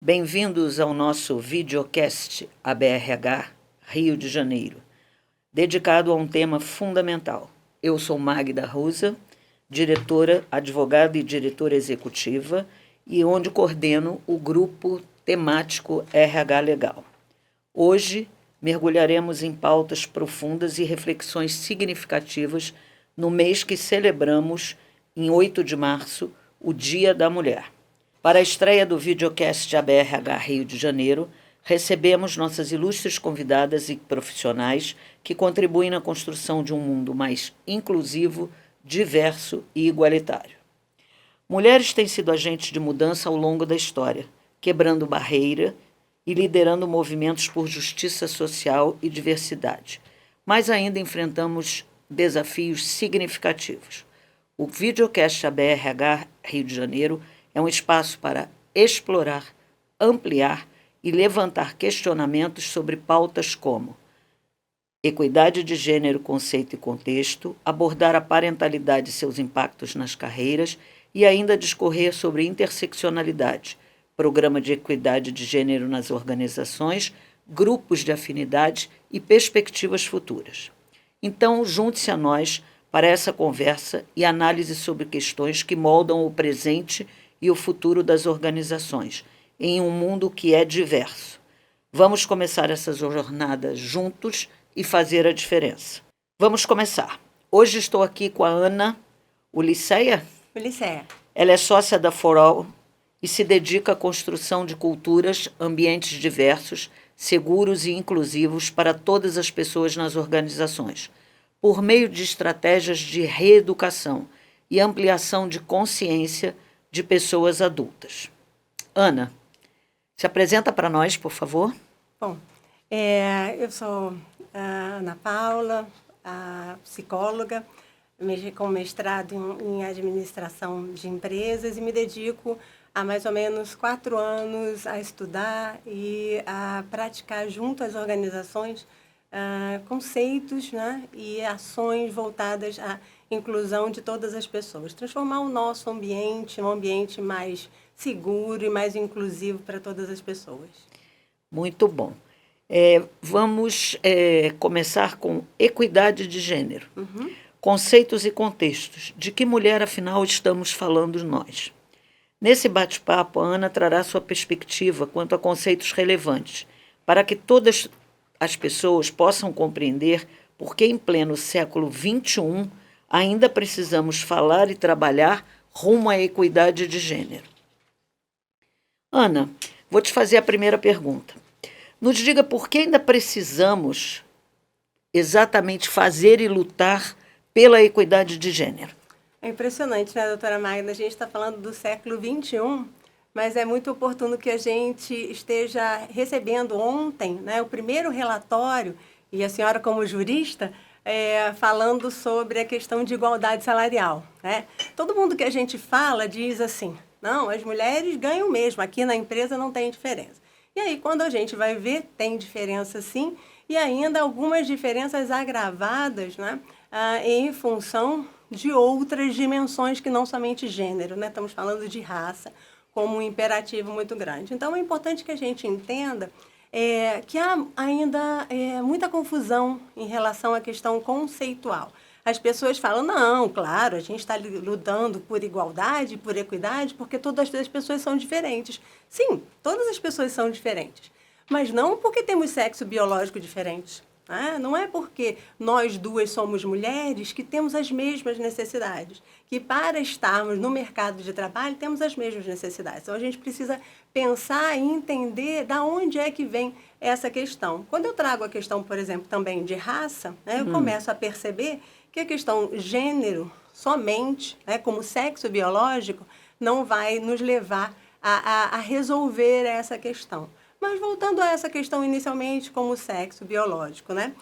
Bem-vindos ao nosso videocast ABRH Rio de Janeiro, dedicado a um tema fundamental. Eu sou Magda Rusa, diretora, advogada e diretora executiva, e onde coordeno o grupo temático RH Legal. Hoje, mergulharemos em pautas profundas e reflexões significativas no mês que celebramos, em 8 de março, o Dia da Mulher. Para a estreia do videocast ABRH Rio de Janeiro, recebemos nossas ilustres convidadas e profissionais que contribuem na construção de um mundo mais inclusivo, diverso e igualitário. Mulheres têm sido agentes de mudança ao longo da história, quebrando barreira e liderando movimentos por justiça social e diversidade. Mas ainda enfrentamos desafios significativos. O videocast ABRH Rio de Janeiro é um espaço para explorar, ampliar e levantar questionamentos sobre pautas como equidade de gênero, conceito e contexto, abordar a parentalidade e seus impactos nas carreiras e ainda discorrer sobre interseccionalidade, programa de equidade de gênero nas organizações, grupos de afinidade e perspectivas futuras. Então, junte-se a nós para essa conversa e análise sobre questões que moldam o presente e o futuro das organizações, em um mundo que é diverso. Vamos começar essa jornada juntos e fazer a diferença. Vamos começar. Hoje estou aqui com a Ana Uliceia. Ela é sócia da For All e se dedica à construção de culturas, ambientes diversos, seguros e inclusivos para todas as pessoas nas organizações, por meio de estratégias de reeducação e ampliação de consciência de pessoas adultas. Ana, se apresenta para nós, por favor. Bom, eu sou a Ana Paula, a psicóloga, com mestrado em administração de empresas e me dedico há mais ou menos 4 anos a estudar e a praticar junto às organizações conceitos, né, e ações voltadas à inclusão de todas as pessoas. Transformar o nosso ambiente um ambiente mais seguro e mais inclusivo para todas as pessoas. Muito bom. Vamos começar com equidade de gênero. Conceitos e contextos. De que mulher, afinal, estamos falando nós? Nesse bate-papo, a Ana trará sua perspectiva quanto a conceitos relevantes, para que todas as pessoas possam compreender por que, em pleno século XXI, ainda precisamos falar e trabalhar rumo à equidade de gênero. Ana, vou te fazer a primeira pergunta. Nos diga por que ainda precisamos exatamente fazer e lutar pela equidade de gênero. É impressionante, né, doutora Magda? A gente está falando do século XXI, mas é muito oportuno que a gente esteja recebendo ontem, né, o primeiro relatório, e a senhora como jurista, falando sobre a questão de igualdade salarial, né? Todo mundo que a gente fala diz assim, não, as mulheres ganham mesmo, aqui na empresa não tem diferença. E aí, quando a gente vai ver, tem diferença sim, e ainda algumas diferenças agravadas, né, em função de outras dimensões que não somente gênero, né? Estamos falando de raça como um imperativo muito grande. Então, é importante que a gente entenda que há ainda muita confusão em relação à questão conceitual. As pessoas falam, não, claro, a gente está lutando por igualdade, por equidade, porque todas as pessoas são diferentes. Sim, todas as pessoas são diferentes, mas não porque temos sexo biológico diferente. Não é porque nós duas somos mulheres que temos as mesmas necessidades, que para estarmos no mercado de trabalho temos as mesmas necessidades. Então, a gente precisa pensar e entender de onde é que vem essa questão. Quando eu trago a questão, por exemplo, também de raça, né, eu começo a perceber que a questão gênero somente, né, como sexo biológico, não vai nos levar a resolver essa questão. Mas voltando a essa questão inicialmente como sexo biológico, né?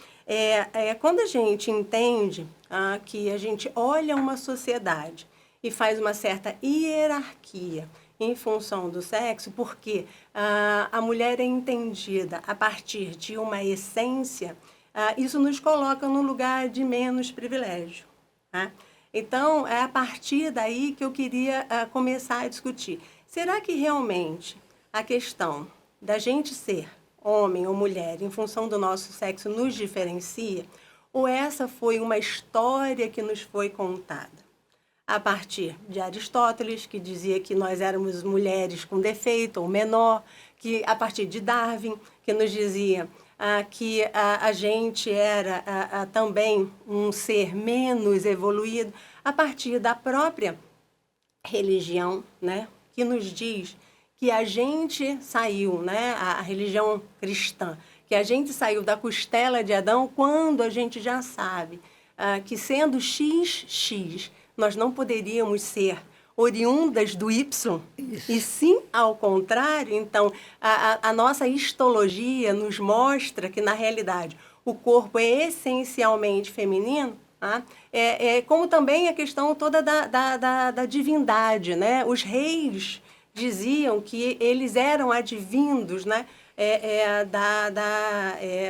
Quando a gente entende que a gente olha uma sociedade e faz uma certa hierarquia em função do sexo, porque a mulher é entendida a partir de uma essência, isso nos coloca num lugar de menos privilégio. Tá? Então, é a partir daí que eu queria começar a discutir. Será que realmente a questão da gente ser homem ou mulher em função do nosso sexo nos diferencia, ou essa foi uma história que nos foi contada a partir de Aristóteles, que dizia que nós éramos mulheres com defeito ou menor, que a partir de Darwin, que nos dizia que a gente era também um ser menos evoluído, a partir da própria religião, né, que nos diz que a gente saiu, né, a religião cristã, que a gente saiu da costela de Adão quando a gente já sabe que sendo XX, nós não poderíamos ser oriundas do Y, isso. E sim ao contrário. Então, a nossa histologia nos mostra que, na realidade, o corpo é essencialmente feminino, tá? Como também a questão toda da divindade, né? Os reis diziam que eles eram advindos, né?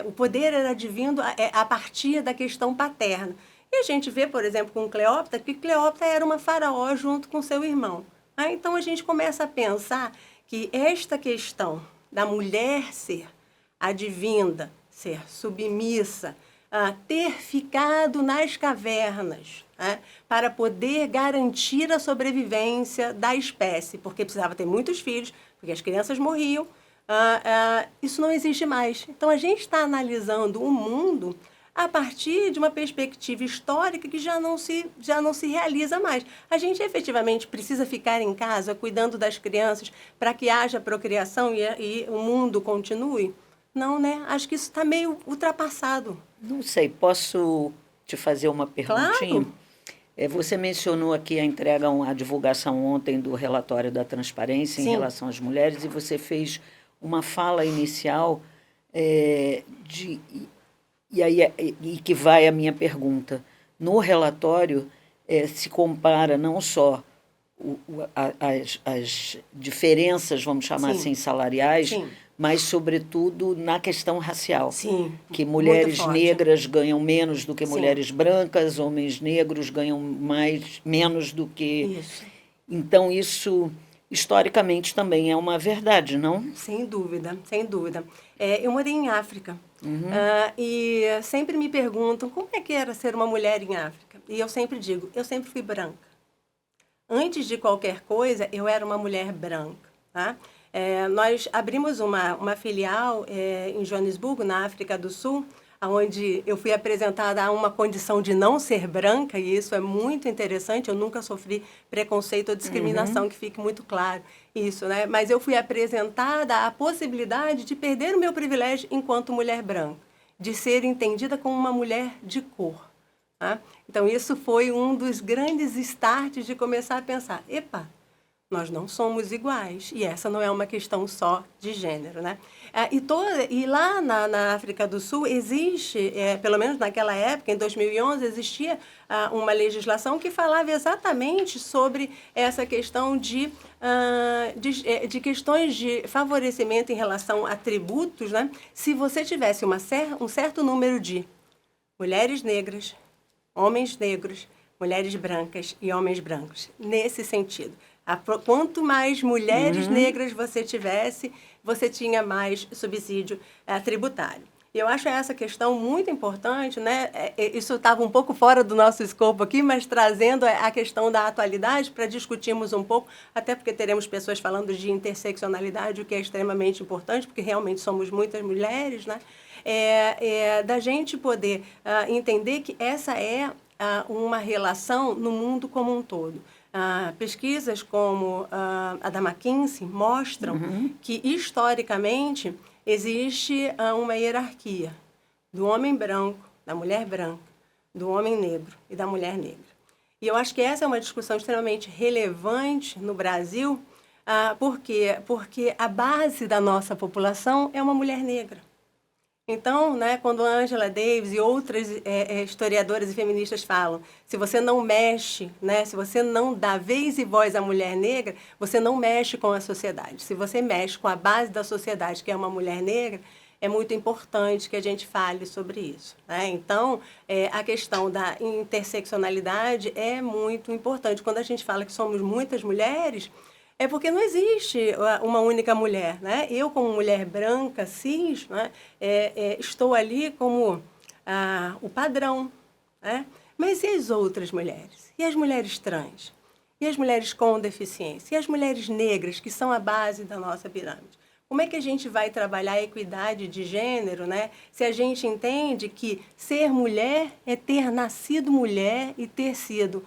O poder era advindo a partir da questão paterna. E a gente vê, por exemplo, com Cleópatra, que Cleópatra era uma faraó junto com seu irmão. Então, a gente começa a pensar que esta questão da mulher ser advinda, ser submissa, ter ficado nas cavernas, para poder garantir a sobrevivência da espécie, porque precisava ter muitos filhos, porque as crianças morriam, isso não existe mais. Então, a gente está analisando o mundo a partir de uma perspectiva histórica que já não se realiza mais. A gente efetivamente precisa ficar em casa cuidando das crianças para que haja procriação e o mundo continue? Não, né? Acho que isso está meio ultrapassado. Não sei, posso te fazer uma perguntinha? Claro. Você mencionou aqui a divulgação ontem do relatório da transparência em relação às mulheres, e você fez uma fala inicial e que vai a minha pergunta. No relatório, se compara não só as diferenças, vamos chamar assim, salariais, mas, sobretudo, na questão racial. Sim, que mulheres negras ganham menos do que mulheres brancas, homens negros ganham menos do que... Isso. Então, isso, historicamente, também é uma verdade, não? Sem dúvida, sem dúvida. Eu morei em África. E sempre me perguntam como é que era ser uma mulher em África. E eu sempre digo, eu sempre fui branca. Antes de qualquer coisa, eu era uma mulher branca. Tá? Nós abrimos uma filial em Joanesburgo, na África do Sul, onde eu fui apresentada a uma condição de não ser branca, e isso é muito interessante. Eu nunca sofri preconceito ou discriminação, que fique muito claro isso, né? Mas eu fui apresentada a possibilidade de perder o meu privilégio enquanto mulher branca, de ser entendida como uma mulher de cor. Tá? Então, isso foi um dos grandes starts de começar a pensar, epa, nós não somos iguais, e essa não é uma questão só de gênero, né? E lá na África do Sul existe, pelo menos naquela época, em 2011, existia uma legislação que falava exatamente sobre essa questão de questões de favorecimento em relação a tributos, né? Se você tivesse um certo número de mulheres negras, homens negros, mulheres brancas e homens brancos, nesse sentido. Quanto mais mulheres negras você tivesse, você tinha mais subsídio tributário. E eu acho essa questão muito importante, né? Isso estava um pouco fora do nosso escopo aqui, mas trazendo a questão da atualidade para discutirmos um pouco, até porque teremos pessoas falando de interseccionalidade, o que é extremamente importante, porque realmente somos muitas mulheres, né? Da gente poder entender que essa é uma relação no mundo como um todo. Pesquisas como a da McKinsey mostram que, historicamente, existe uma hierarquia do homem branco, da mulher branca, do homem negro e da mulher negra. E eu acho que essa é uma discussão extremamente relevante no Brasil, por quê? Porque a base da nossa população é uma mulher negra. Então, né, quando a Angela Davis e outras historiadoras e feministas falam, se você não mexe, né, se você não dá vez e voz à mulher negra, você não mexe com a sociedade. Se você mexe com a base da sociedade, que é uma mulher negra, é muito importante que a gente fale sobre isso. Né? Então, a questão da interseccionalidade é muito importante. Quando a gente fala que somos muitas mulheres, É porque não existe uma única mulher, né? Eu, como mulher branca, cis, né, estou ali como o padrão, né? Mas e as outras mulheres? E as mulheres trans? E as mulheres com deficiência? E as mulheres negras, que são a base da nossa pirâmide? Como é que a gente vai trabalhar a equidade de gênero, né? Se a gente entende que ser mulher é ter nascido mulher e ter sido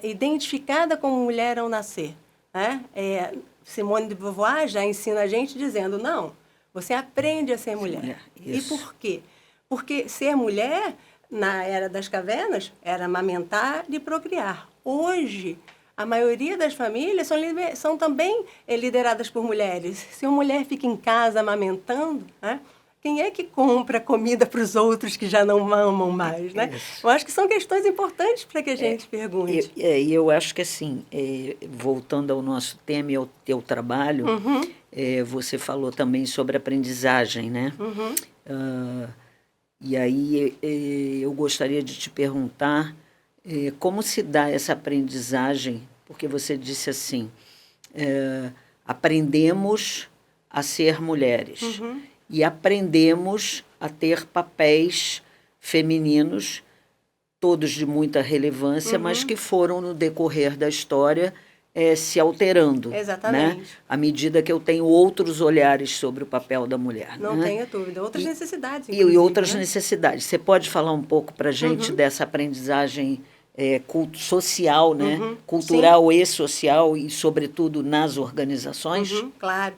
identificada como mulher ao nascer, né? Simone de Beauvoir já ensina a gente dizendo, não, você aprende a ser mulher. E por quê? Porque ser mulher, na era das cavernas, era amamentar e procriar. Hoje, a maioria das famílias são também lideradas por mulheres. Se uma mulher fica em casa amamentando, né, quem é que compra comida para os outros que já não mamam mais, né? Eu acho que são questões importantes para que a gente pergunte. E eu acho que, assim, voltando ao nosso tema e ao teu trabalho, você falou também sobre aprendizagem, né? E aí eu gostaria de te perguntar como se dá essa aprendizagem, porque você disse assim, aprendemos a ser mulheres e aprendemos a ter papéis femininos, todos de muita relevância, mas que foram, no decorrer da história, se alterando. Exatamente. Né? À medida que eu tenho outros olhares sobre o papel da mulher. Não né? tenha dúvida. Outras necessidades, E outras né? necessidades. Você pode falar um pouco para a gente dessa aprendizagem social, né? Cultural e social, e, sobretudo, nas organizações? Claro.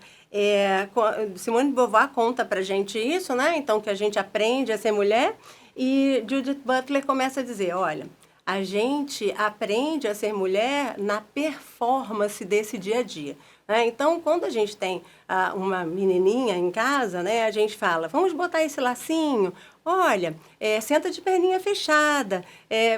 Simone de Beauvoir conta para a gente isso, né? Então, que a gente aprende a ser mulher. E Judith Butler começa a dizer, olha, a gente aprende a ser mulher na performance desse dia a dia. Né? Então, quando a gente tem uma menininha em casa, né, a gente fala, vamos botar esse lacinho, olha, senta de perninha fechada,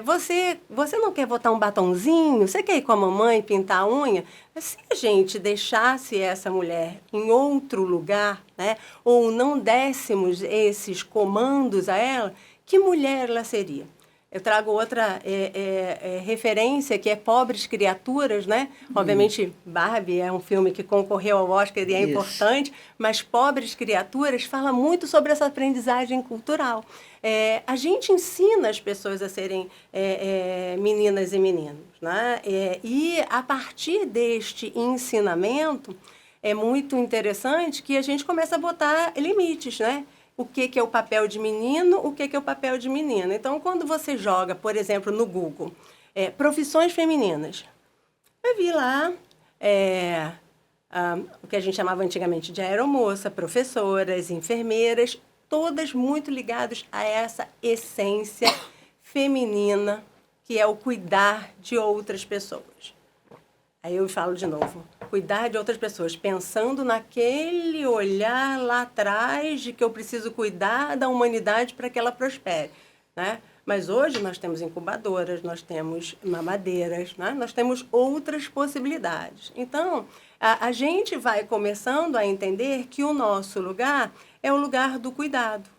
você não quer botar um batonzinho? Você quer ir com a mamãe pintar a unha? Se a gente deixasse essa mulher em outro lugar, né, ou não dessemos esses comandos a ela, que mulher ela seria? Eu trago outra referência, que é Pobres Criaturas, né? Obviamente, Barbie é um filme que concorreu ao Oscar e é importante, mas Pobres Criaturas fala muito sobre essa aprendizagem cultural. A gente ensina as pessoas a serem meninas e meninos, né? E a partir deste ensinamento, é muito interessante que a gente começa a botar limites, né? O que é o papel de menino, o que é o papel de menina. Então, quando você joga, por exemplo, no Google, profissões femininas, vai vir lá o que a gente chamava antigamente de aeromoça, professoras, enfermeiras, todas muito ligadas a essa essência feminina, que é o cuidar de outras pessoas. Aí eu falo de novo, cuidar de outras pessoas, pensando naquele olhar lá atrás de que eu preciso cuidar da humanidade para que ela prospere, né? Mas hoje nós temos incubadoras, nós temos mamadeiras, né? Nós temos outras possibilidades. Então, a gente vai começando a entender que o nosso lugar é o lugar do cuidado,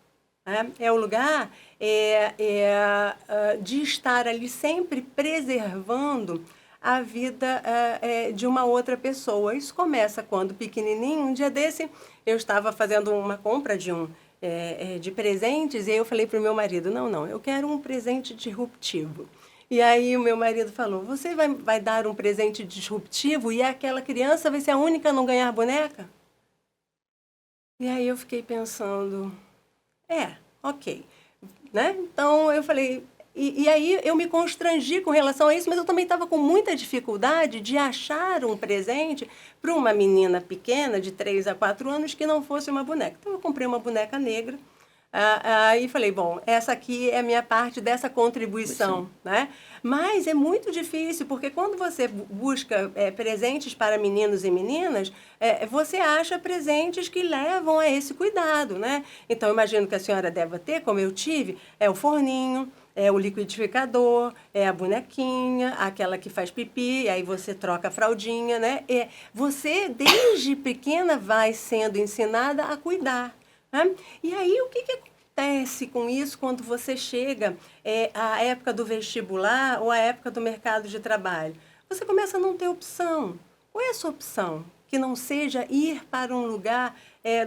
né? É o lugar de estar ali sempre preservando a vida de uma outra pessoa. Isso começa quando pequenininho. Um dia desse, eu estava fazendo uma compra de presentes e aí eu falei para o meu marido, não, eu quero um presente disruptivo. E aí o meu marido falou, você vai dar um presente disruptivo e aquela criança vai ser a única a não ganhar boneca? E aí eu fiquei pensando, ok. Né? Então eu falei... E aí eu me constrangi com relação a isso, mas eu também estava com muita dificuldade de achar um presente para uma menina pequena, de 3 a 4 anos, que não fosse uma boneca. Então eu comprei uma boneca negra e falei, bom, essa aqui é a minha parte dessa contribuição. Né? Mas é muito difícil, porque quando você busca presentes para meninos e meninas, você acha presentes que levam a esse cuidado. Né? Então, eu imagino que a senhora deva ter, como eu tive, o forninho, o liquidificador, a bonequinha, aquela que faz pipi, aí você troca a fraldinha, né? Você, desde pequena, vai sendo ensinada a cuidar. Né? E aí, o que acontece com isso quando você chega à época do vestibular ou à época do mercado de trabalho? Você começa a não ter opção. Qual é a sua opção? Que não seja ir para um lugar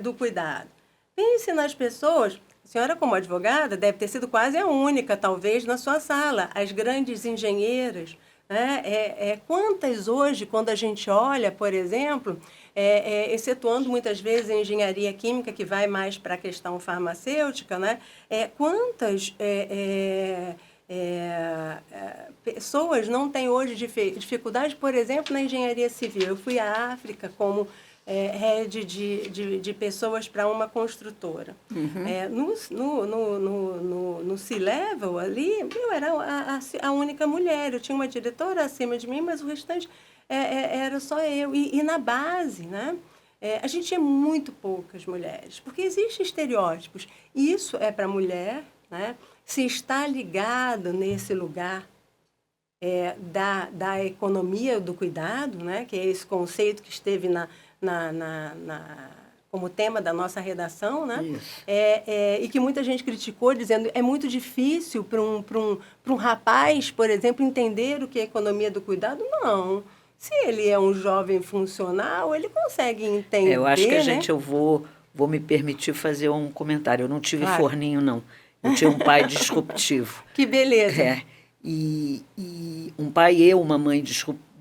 do cuidado. Pense nas pessoas. A senhora, como advogada, deve ter sido quase a única, talvez, na sua sala. As grandes engenheiras, né? Quantas hoje, quando a gente olha, por exemplo, excetuando muitas vezes a engenharia química, que vai mais para a questão farmacêutica, né? Quantas pessoas não têm hoje dificuldade, por exemplo, na engenharia civil? Eu fui à África como head de pessoas para uma construtora. No C-Level ali, eu era a única mulher. Eu tinha uma diretora acima de mim, mas o restante era só eu. E na base, né? A gente tinha muito poucas mulheres, porque existem estereótipos. Isso é para a mulher, né? Se está ligado nesse lugar da economia do cuidado, né? Que é esse conceito que esteve como tema da nossa redação, né? E que muita gente criticou, dizendo que é muito difícil para um rapaz, por exemplo, entender o que é economia do cuidado. Não. Se ele é um jovem funcional, ele consegue entender. Eu acho que né? eu vou me permitir fazer um comentário. Eu não tive forninho, não. Eu tinha um pai disruptivo. Que beleza. E um pai e uma mãe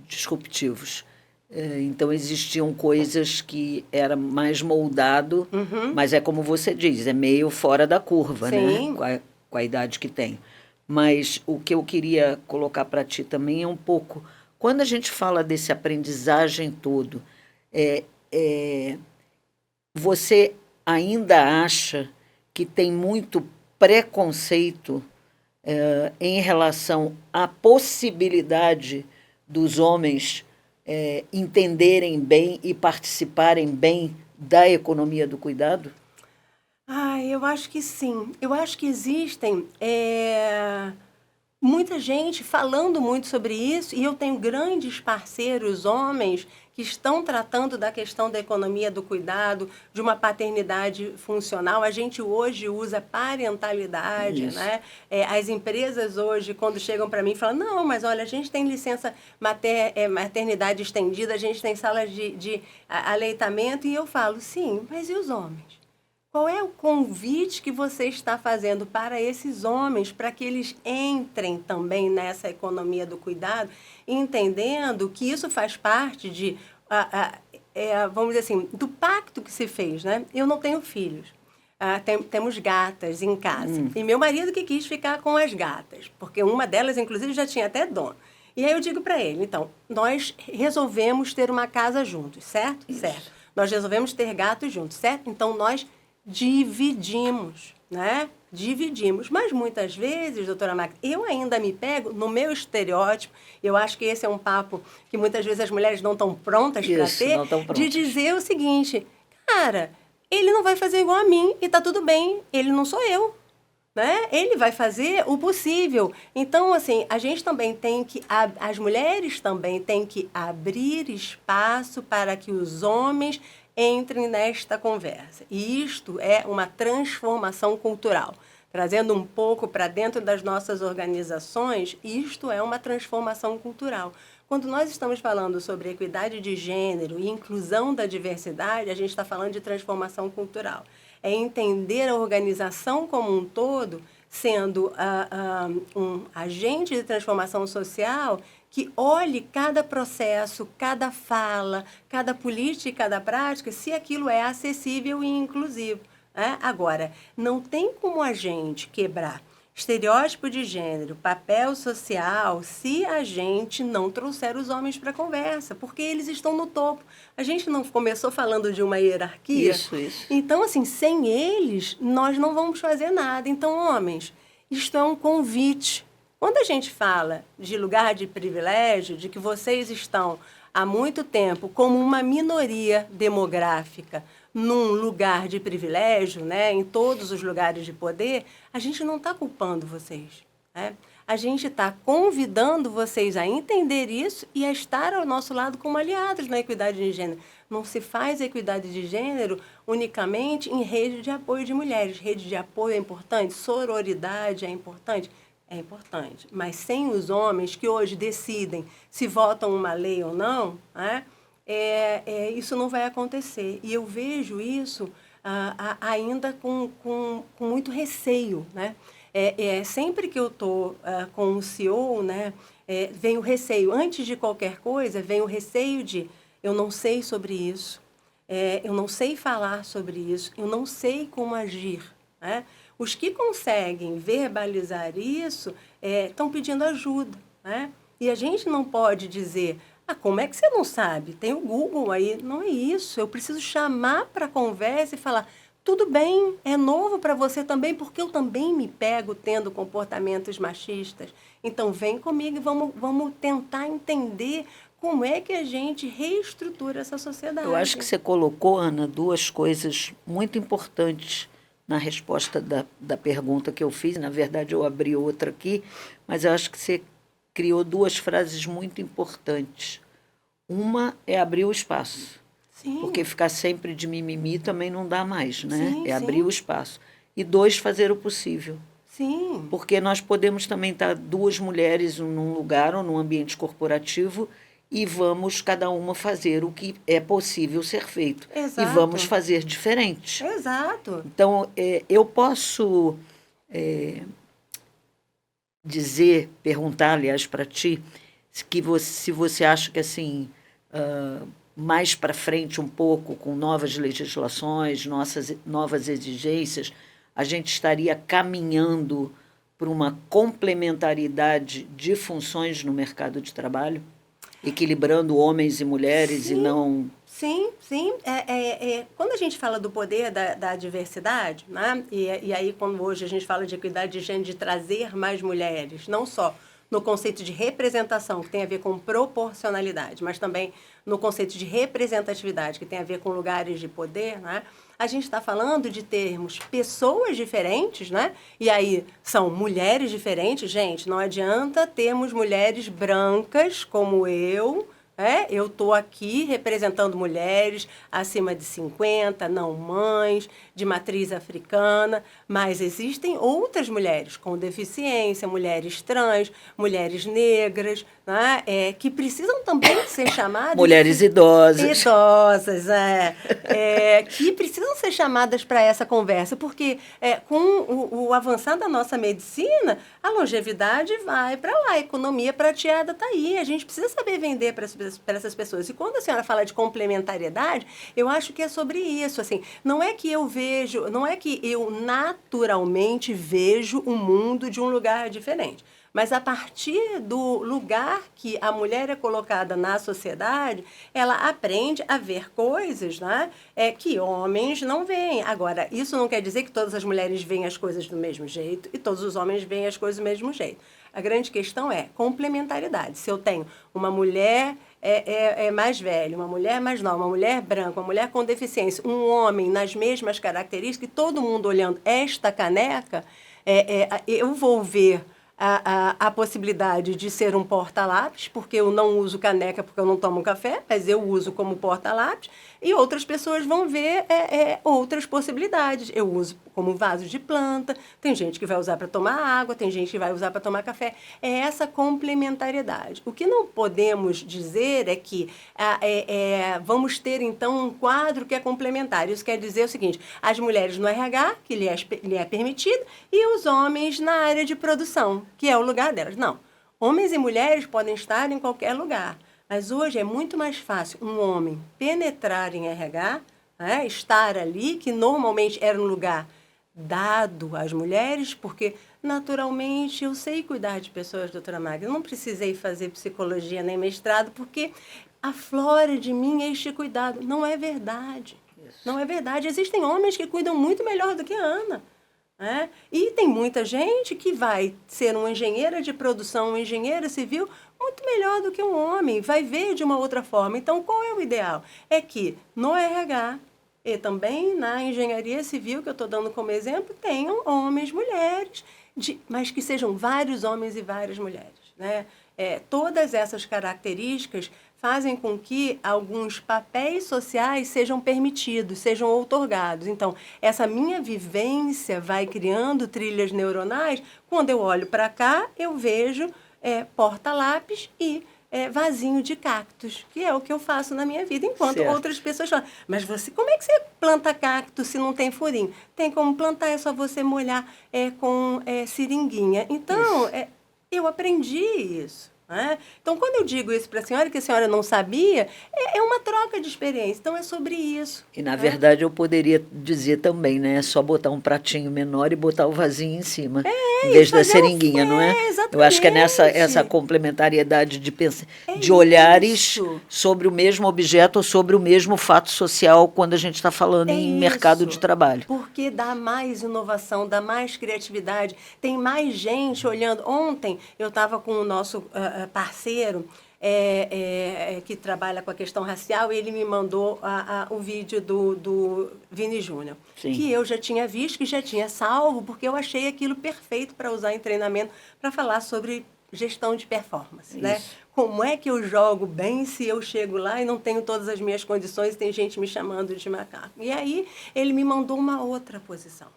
disruptivos. Então, existiam coisas que era mais moldado, mas é como você diz, é meio fora da curva, Sim. né? Com a idade que tem. Mas o que eu queria colocar para ti também é um pouco... Quando a gente fala desse aprendizagem todo, você ainda acha que tem muito preconceito em relação à possibilidade dos homens entenderem bem e participarem bem da economia do cuidado? Eu acho que sim. Eu acho que existem muita gente falando muito sobre isso, e eu tenho grandes parceiros homens que estão tratando da questão da economia do cuidado, de uma paternidade funcional. A gente hoje usa parentalidade, né? As empresas hoje, quando chegam para mim, falam, não, mas olha, a gente tem licença maternidade estendida, a gente tem salas de aleitamento, e eu falo, sim, mas e os homens? Qual é o convite que você está fazendo para esses homens, para que eles entrem também nessa economia do cuidado, entendendo que isso faz parte vamos dizer assim, do pacto que se fez, né? Eu não tenho filhos. Temos gatas em casa. E meu marido que quis ficar com as gatas, porque uma delas, inclusive, já tinha até dono. E aí eu digo para ele, então, nós resolvemos ter uma casa juntos, certo? Isso. Certo. Nós resolvemos ter gatos juntos, certo? Então, nós dividimos, né? Dividimos. Mas muitas vezes, doutora Magda, eu ainda me pego no meu estereótipo. Eu acho que esse é um papo que muitas vezes as mulheres não estão prontas para ter, de dizer o seguinte, cara, ele não vai fazer igual a mim e tá tudo bem, ele não sou eu, né? Ele vai fazer o possível. Então, assim, a gente também tem que, as mulheres também têm que abrir espaço para que os homens entrem nesta conversa. E isto é uma transformação cultural. Trazendo um pouco para dentro das nossas organizações, isto é uma transformação cultural. Quando nós estamos falando sobre equidade de gênero e inclusão da diversidade, a gente está falando de transformação cultural. É entender a organização como um todo sendo um agente de transformação social que olhe cada processo, cada fala, cada política e cada prática, se aquilo é acessível e inclusivo. Né? Agora, não tem como a gente quebrar estereótipo de gênero, papel social, se a gente não trouxer os homens para a conversa, porque eles estão no topo. A gente não começou falando de uma hierarquia? Isso. Então, assim, sem eles, nós não vamos fazer nada. Então, homens, isto é um convite. Quando a gente fala de lugar de privilégio, de que vocês estão há muito tempo como uma minoria demográfica num lugar de privilégio, né, em todos os lugares de poder, a gente não está culpando vocês, né? A gente está convidando vocês a entender isso e a estar ao nosso lado como aliados na equidade de gênero. Não se faz equidade de gênero unicamente em rede de apoio de mulheres. Rede de apoio é importante, sororidade é importante. É importante, mas sem os homens que hoje decidem se votam uma lei ou não, né? isso não vai acontecer. E eu vejo isso ainda com muito receio, né? Sempre que eu estou com o CEO, né, vem o receio. Antes de qualquer coisa, vem o receio de eu não sei sobre isso, eu não sei falar sobre isso, eu não sei como agir, né? Os que conseguem verbalizar isso estão pedindo ajuda, né? E a gente não pode dizer, como é que você não sabe? Tem o Google aí. Não é isso. Eu preciso chamar para a conversa e falar, tudo bem, é novo para você também, porque eu também me pego tendo comportamentos machistas. Então, vem comigo e vamos tentar entender como é que a gente reestrutura essa sociedade. Eu acho que você colocou, Ana, duas coisas muito importantes na resposta da pergunta que eu fiz. Na verdade, eu abri outra aqui, mas eu acho que você criou duas frases muito importantes. Uma é abrir o espaço. Sim. Porque ficar sempre de mimimi também não dá mais, né? Sim, abrir o espaço. E dois, fazer o possível. Sim. Porque nós podemos também estar duas mulheres num lugar ou num ambiente corporativo e vamos cada uma fazer o que é possível ser feito. Exato. E vamos fazer diferente. Exato. Então, eu posso perguntar, aliás, para ti, se você acha que, assim, mais para frente um pouco, com novas legislações, novas exigências, a gente estaria caminhando para uma complementaridade de funções no mercado de trabalho, equilibrando homens e mulheres. Sim. E não... Sim, sim. Quando a gente fala do poder da diversidade, né? E aí quando hoje a gente fala de equidade de gênero, de trazer mais mulheres, não só no conceito de representação, que tem a ver com proporcionalidade, mas também no conceito de representatividade, que tem a ver com lugares de poder, né? A gente está falando de termos pessoas diferentes, né? E aí são mulheres diferentes. Gente, não adianta termos mulheres brancas como eu estou aqui representando mulheres acima de 50, não mães, de matriz africana, mas existem outras mulheres com deficiência, mulheres trans, mulheres negras, né, que precisam também ser chamadas... Mulheres idosas. Idosas, que precisam ser chamadas para essa conversa, porque com o avançar da nossa medicina, a longevidade vai para lá, a economia prateada está aí, a gente precisa saber vender para essas pessoas. E quando a senhora fala de complementariedade, eu acho que é sobre isso, assim, não é que eu naturalmente vejo o mundo de um lugar diferente, mas a partir do lugar que a mulher é colocada na sociedade, ela aprende a ver coisas, né, que homens não veem. Agora, isso não quer dizer que todas as mulheres veem as coisas do mesmo jeito e todos os homens veem as coisas do mesmo jeito. A grande questão é complementaridade. Se eu tenho uma mulher mais velha, uma mulher mais nova, uma mulher branca, uma mulher com deficiência, um homem nas mesmas características, e todo mundo olhando esta caneca, eu vou ver a possibilidade de ser um porta-lápis, porque eu não uso caneca porque eu não tomo café, mas eu uso como porta-lápis, e outras pessoas vão ver outras possibilidades. Eu uso como vaso de planta, tem gente que vai usar para tomar água, tem gente que vai usar para tomar café. É essa complementariedade. O que não podemos dizer é que vamos ter, então, um quadro que é complementar. Isso quer dizer o seguinte, as mulheres no RH, que lhe é permitido, e os homens na área de produção, que é o lugar delas. Não, homens e mulheres podem estar em qualquer lugar, mas hoje é muito mais fácil um homem penetrar em RH, estar ali, que normalmente era um lugar dado às mulheres, porque naturalmente eu sei cuidar de pessoas, doutora Magda, eu não precisei fazer psicologia nem mestrado, porque aflora de mim este cuidado. Não é verdade. Isso. Não é verdade. Existem homens que cuidam muito melhor do que a Ana. E tem muita gente que vai ser uma engenheira de produção, uma engenheira civil, muito melhor do que um homem, vai ver de uma outra forma. Então, qual é o ideal? É que no RH e também na engenharia civil, que eu estou dando como exemplo, tenham homens, mulheres, mas que sejam vários homens e várias mulheres, né? Todas essas características fazem com que alguns papéis sociais sejam permitidos, sejam outorgados. Então, essa minha vivência vai criando trilhas neuronais. Quando eu olho para cá, eu vejo porta-lápis e vasinho de cactos, que é o que eu faço na minha vida, enquanto Certo. outras pessoas falam, mas como é que você planta cacto se não tem furinho? Tem como plantar, é só você molhar com seringuinha. Então, eu aprendi isso. Né? Então, quando eu digo isso para a senhora, que a senhora não sabia, é uma troca de experiência. Então, é sobre isso. E, na verdade, eu poderia dizer também, né? É só botar um pratinho menor e botar o vasinho em cima, em vez da seringuinha, não é? Exatamente. Eu acho que é essa complementariedade de olhares sobre o mesmo objeto ou sobre o mesmo fato social quando a gente está falando em mercado de trabalho. Porque dá mais inovação, dá mais criatividade, tem mais gente olhando. Ontem, eu estava com o nosso parceiro, que trabalha com a questão racial, e ele me mandou o vídeo do Vini Júnior, que eu já tinha visto, que já tinha salvo, porque eu achei aquilo perfeito para usar em treinamento, para falar sobre gestão de performance, né? Como é que eu jogo bem se eu chego lá e não tenho todas as minhas condições e tem gente me chamando de macaco? E aí ele me mandou uma outra posição,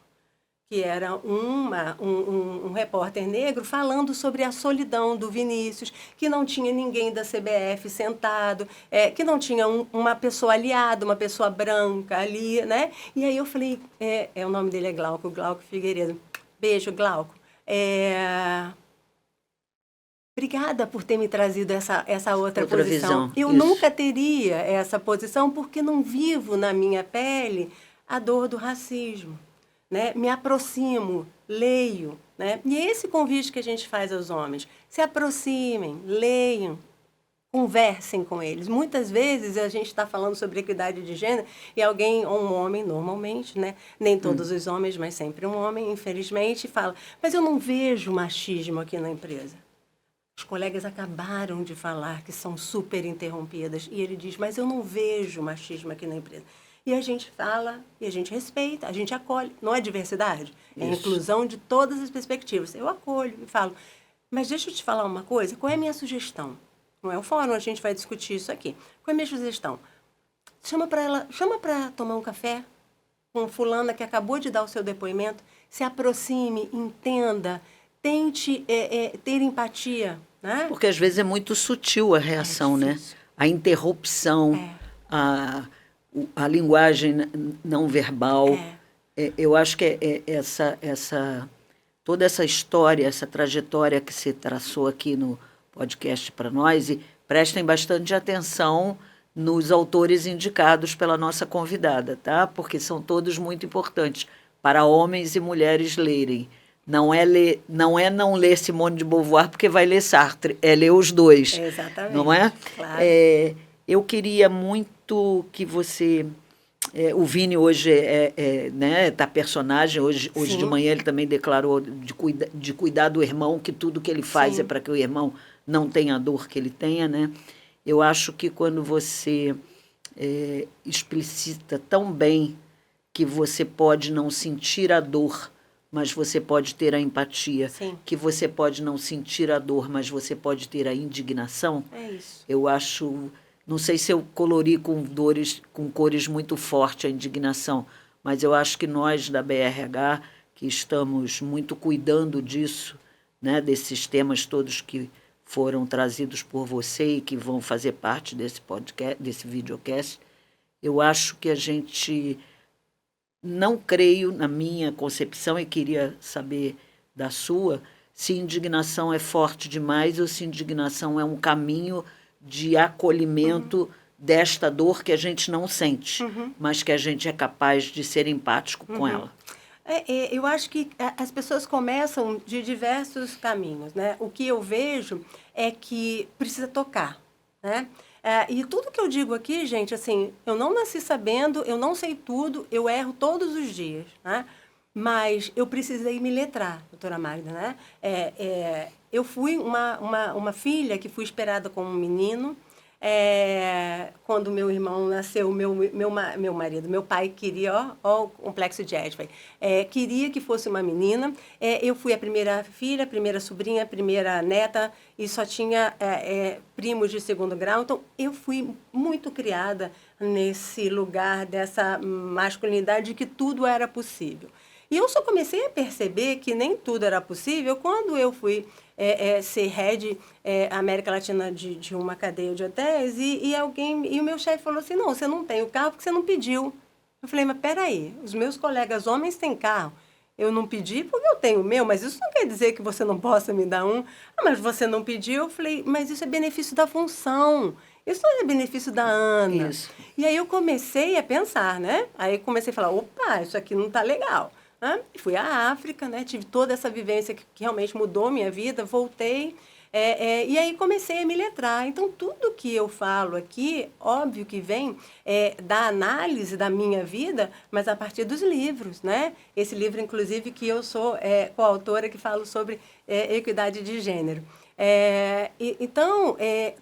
que era um repórter negro falando sobre a solidão do Vinícius, que não tinha ninguém da CBF sentado, que não tinha uma pessoa aliada, uma pessoa branca ali, né? E aí eu falei, o nome dele é Glauco Figueiredo. Beijo, Glauco. Obrigada por ter me trazido essa outra posição. Eu nunca teria essa posição porque não vivo na minha pele a dor do racismo. Né? Me aproximo, leio. Né? E é esse convite que a gente faz aos homens. Se aproximem, leiam, conversem com eles. Muitas vezes a gente está falando sobre equidade de gênero e alguém, ou um homem normalmente, né? Nem todos os homens, mas sempre um homem, infelizmente, fala, mas eu não vejo machismo aqui na empresa. Os colegas acabaram de falar que são super interrompidas. E ele diz, mas eu não vejo machismo aqui na empresa. E a gente fala, e a gente respeita, a gente acolhe. Não é diversidade? É inclusão de todas as perspectivas. Eu acolho e falo, mas deixa eu te falar uma coisa, qual é a minha sugestão? Não é o fórum, a gente vai discutir isso aqui. Qual é a minha sugestão? Chama para tomar um café com fulana que acabou de dar o seu depoimento, se aproxime, entenda, tente ter empatia. Né? Porque às vezes é muito sutil a reação, né? A interrupção, a linguagem não verbal. Eu acho que toda essa história, essa trajetória que se traçou aqui no podcast para nós, e prestem bastante atenção nos autores indicados pela nossa convidada, tá? Porque são todos muito importantes para homens e mulheres lerem. Não é não ler Simone de Beauvoir porque vai ler Sartre, é ler os dois. Exatamente. Não é? Claro. Eu queria muito que você... o Vini hoje tá personagem, hoje de manhã ele também declarou de cuidar do irmão, que tudo que ele faz é para que o irmão não tenha a dor que ele tenha, né? Eu acho que quando você explicita tão bem que você pode não sentir a dor, mas você pode ter a empatia, que você pode não sentir a dor, mas você pode ter a indignação. É isso. Eu acho, não sei se eu colori com cores muito fortes a indignação, mas eu acho que nós da BRH, que estamos muito cuidando disso, né, desses temas todos que foram trazidos por você e que vão fazer parte desse podcast, desse videocast, eu acho que a gente... Não creio, na minha concepção, e queria saber da sua, se indignação é forte demais ou se indignação é um caminho de acolhimento desta dor que a gente não sente, mas que a gente é capaz de ser empático com ela. Eu acho que as pessoas começam de diversos caminhos, né? O que eu vejo é que precisa tocar, né? E tudo que eu digo aqui, gente, assim, eu não nasci sabendo, eu não sei tudo, eu erro todos os dias, né? Mas eu precisei me letrar, doutora Magda, né? Eu fui uma filha que fui esperada como um menino. Quando meu irmão nasceu, meu marido, meu pai queria, ó o complexo de Édipo, queria que fosse uma menina. Eu fui a primeira filha, a primeira sobrinha, a primeira neta, e só tinha primos de segundo grau. Então, eu fui muito criada nesse lugar dessa masculinidade de que tudo era possível. E eu só comecei a perceber que nem tudo era possível quando eu fui ser head América Latina de uma cadeia de hotéis e o meu chefe falou assim, não, você não tem o carro porque você não pediu. Eu falei, mas peraí, os meus colegas homens têm carro. Eu não pedi porque eu tenho o meu, mas isso não quer dizer que você não possa me dar um. Ah, mas você não pediu? Eu falei, mas isso é benefício da função. Isso não é benefício da Ana. Isso. E aí eu comecei a pensar, né? Aí comecei a falar, opa, isso aqui não tá legal. Né? E fui à África, né? Tive toda essa vivência que realmente mudou minha vida, voltei. E aí comecei a me letrar. Então, tudo que eu falo aqui, óbvio que vem da análise da minha vida, mas a partir dos livros, né? Esse livro, inclusive, que eu sou coautora, que falo sobre equidade de gênero. Então,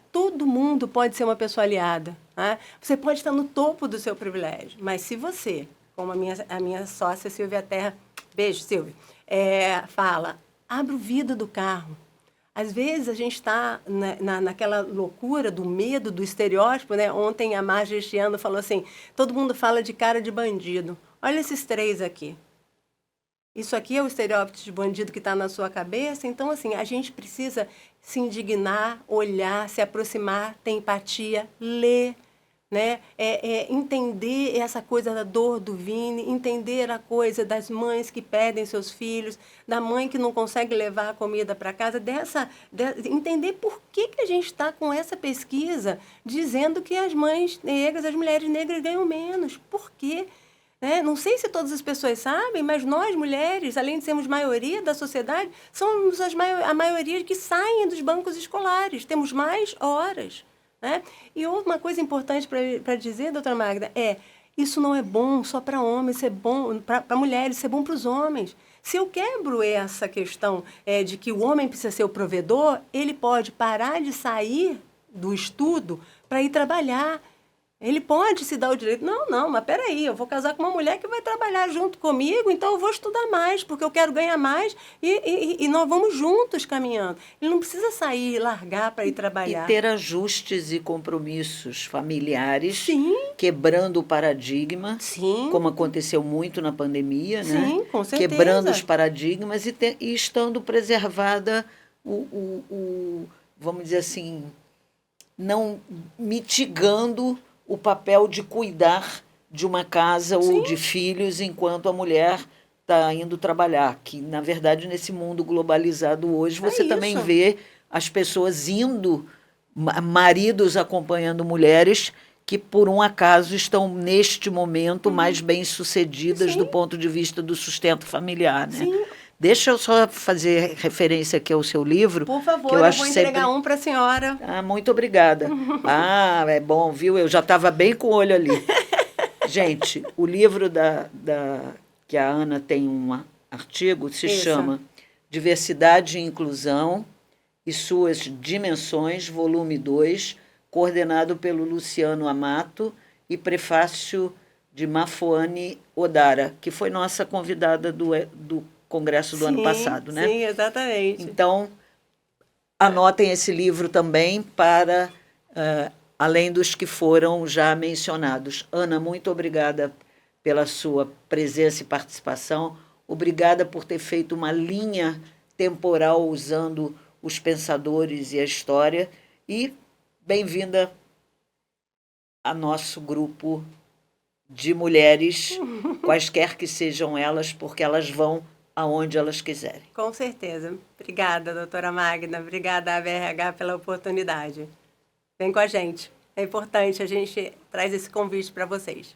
todo mundo pode ser uma pessoa aliada. Né? Você pode estar no topo do seu privilégio, mas se você, como a minha sócia Silvia Terra, beijo, Silvia, fala, abre o vidro do carro. Às vezes a gente está naquela loucura do medo, do estereótipo, né? Ontem a Marge este ano falou assim, todo mundo fala de cara de bandido. Olha esses 3 aqui. Isso aqui é o estereótipo de bandido que está na sua cabeça. Então, assim, a gente precisa se indignar, olhar, se aproximar, ter empatia, ler, né? Entender essa coisa da dor do Vini, entender a coisa das mães que perdem seus filhos, da mãe que não consegue levar a comida para casa, entender por que a gente está com essa pesquisa dizendo que as mães negras, as mulheres negras ganham menos. Por quê? Não sei se todas as pessoas sabem, mas nós, mulheres, além de sermos maioria da sociedade, somos a maioria que saem dos bancos escolares. Temos mais horas. Né? E uma coisa importante para dizer, doutora Magda, isso não é bom só para homens, isso é bom para mulheres, isso é bom para os homens. Se eu quebro essa questão de que o homem precisa ser o provedor, ele pode parar de sair do estudo para ir trabalhar. Ele pode se dar o direito. Não, mas peraí, eu vou casar com uma mulher que vai trabalhar junto comigo, então eu vou estudar mais, porque eu quero ganhar mais e nós vamos juntos caminhando. Ele não precisa sair, largar para ir trabalhar. E ter ajustes e compromissos familiares, Sim. Quebrando o paradigma, Sim. Como aconteceu muito na pandemia, Sim, né? Com certeza. Quebrando os paradigmas e estando preservada vamos dizer assim, não mitigando o papel de cuidar de uma casa Sim. ou de filhos enquanto a mulher está indo trabalhar. Que, na verdade, nesse mundo globalizado hoje, você também vê as pessoas indo, maridos acompanhando mulheres que, por um acaso, estão, neste momento, mais bem-sucedidas do ponto de vista do sustento familiar. Né? Sim. Deixa eu só fazer referência aqui ao seu livro. Por favor, que eu vou entregar um para a senhora. Muito obrigada. É bom, viu? Eu já estava bem com o olho ali. Gente, o livro que a Ana tem um artigo se chama Diversidade e Inclusão e Suas Dimensões, volume 2, coordenado pelo Luciano Amato e prefácio de Mafuane Odara, que foi nossa convidada do Congresso do ano passado, né? Sim, exatamente. Então, anotem esse livro também para, além dos que foram já mencionados. Ana, muito obrigada pela sua presença e participação. Obrigada por ter feito uma linha temporal usando os pensadores e a história. E bem-vinda a nosso grupo de mulheres, quaisquer que sejam elas, porque elas vão aonde elas quiserem. Com certeza. Obrigada, doutora Magda. Obrigada, ABRH, pela oportunidade. Vem com a gente. É importante, a gente traz esse convite para vocês.